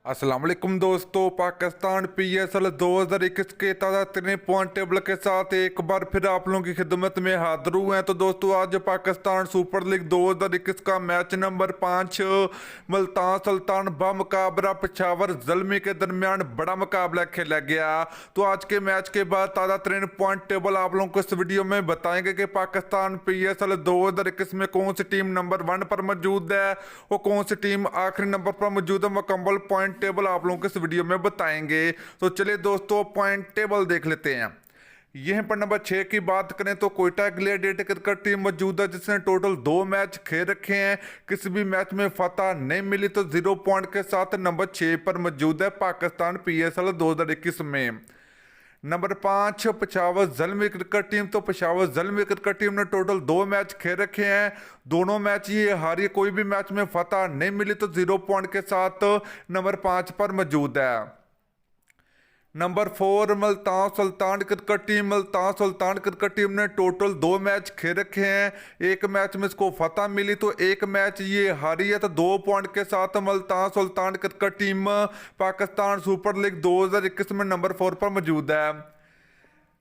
अस्सलाम वालेकुम दोस्तों, पाकिस्तान पीएसएल 2021 के ताज़ा तरीन पॉइंट टेबल के साथ एक बार फिर आप लोगों की खिदमत में हाजिर हुए हैं। तो दोस्तों आज पाकिस्तान सुपर लीग 2021 का मैच नंबर 5 मुल्तान सुल्तान बमुकाबला पेशावर ज़ल्मी के दरमियान बड़ा मुकाबला खेला गया। तो आज के मैच के बाद ताज़ा तरीन पॉइंट टेबल आप लोगों को इस वीडियो में बताएंगे कि पाकिस्तान पीएसएल 2021 में कौन सी टीम नंबर 1 पर मौजूद है और कौन सी टीम आखिरी नंबर पर मौजूद है। मुकम्मल पॉइंट टेबल आप लोगों को इस वीडियो में बताएंगे। तो चलिए दोस्तों पॉइंट टेबल देख लेते हैं। यहीं पर नंबर 6 की बात करें तो कोयटा ग्लैडिएटर क्रिकेट टीम मौजूद है जिसने टोटल 2 मैच खेल रखे हैं, किसी भी मैच में फतह नहीं मिली। तो 0 पॉइंट के साथ नंबर 6 पर मौजूद है पाकिस्तान पीएसएल 2021 में। Number 5 Peshawar Zalmi cricket team. तो पेशावर ज़ल्मी क्रिकेट टीम ने टोटल 2 मैच खेल रखे हैं, दोनों मैच ये हारी, कोई भी मैच में फतह नहीं मिली। तो 0 पॉइंट के साथ नंबर 5 पर मौजूद है। Number 4 Multan Sultan cricket team. Multan Sultan cricket team ने टोटल 2 मैच खेल रखे हैं, एक मैच में इसको फतह मिली तो एक मैच ये हारी है। तो 2 पॉइंट के साथ Multan Sultan cricket team Pakistan super league 2021 में नंबर 4 पर मौजूद है।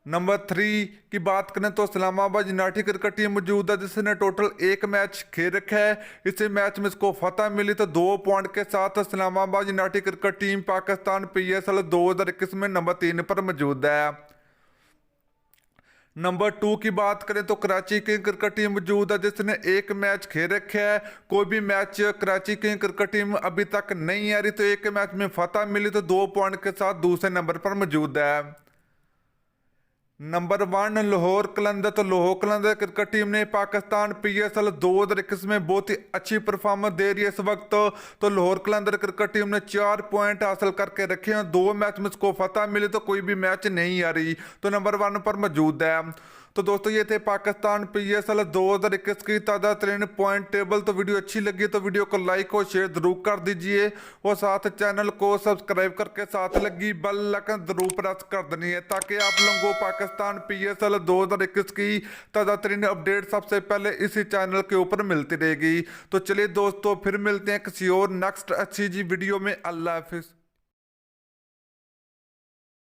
नंबर 3 की बात करें तो इस्लामाबाद यूनाइटेड क्रिकेट टीम मौजूद है जिसने टोटल 1 मैच खेल रखा है, इसी मैच में इसको फतह मिली। तो 2 पॉइंट के साथ Islamabad United cricket team Pakistan PSL 2021 में नंबर 3 पर मौजूद है। नंबर 2 की बात करें तो कराची किंग क्रिकेट टीम मौजूद है जिसने 1 मैच खेल रखा है, कोई भी match Karachi king cricket team अभी तक नहीं आ रही। तो 1 मैच में फतह मिली तो 2 पॉइंट के साथ दूसरे नंबर पर मौजूद है। नंबर 1 लाहौर कलंदर। तो लाहौर कलंदर क्रिकेट टीम ने पाकिस्तान पीएसएल 2021 में बहुत ही अच्छी परफॉर्मेंस दे रही है इस वक्त। तो लाहौर कलंदर क्रिकेट टीम ने 4 पॉइंट हासिल करके रखे हैं, 2 मैच में इसको फतह मिली तो कोई भी मैच नहीं आ रही, तो नंबर 1 पर मौजूद है। तो दोस्तों ये थे पाकिस्तान पीएसएल 2021 की ताज़ा तरीन पॉइंट टेबल। तो वीडियो अच्छी लगी तो वीडियो को लाइक और शेयर जरूर कर दीजिए और साथ चैनल को सब्सक्राइब करके साथ लगी बेल आइकन जरूर प्रेस कर देनी है ताकि आप लोगों को पाकिस्तान पीएसएल 2021 की ताज़ा तरीन अपडेट सबसे पहले इसी चैनल के ऊपर मिलती रहेगी। तो चलिए दोस्तों फिर मिलते हैं किसी और नेक्स्ट अच्छी जी वीडियो में। अल्लाह हाफिज़।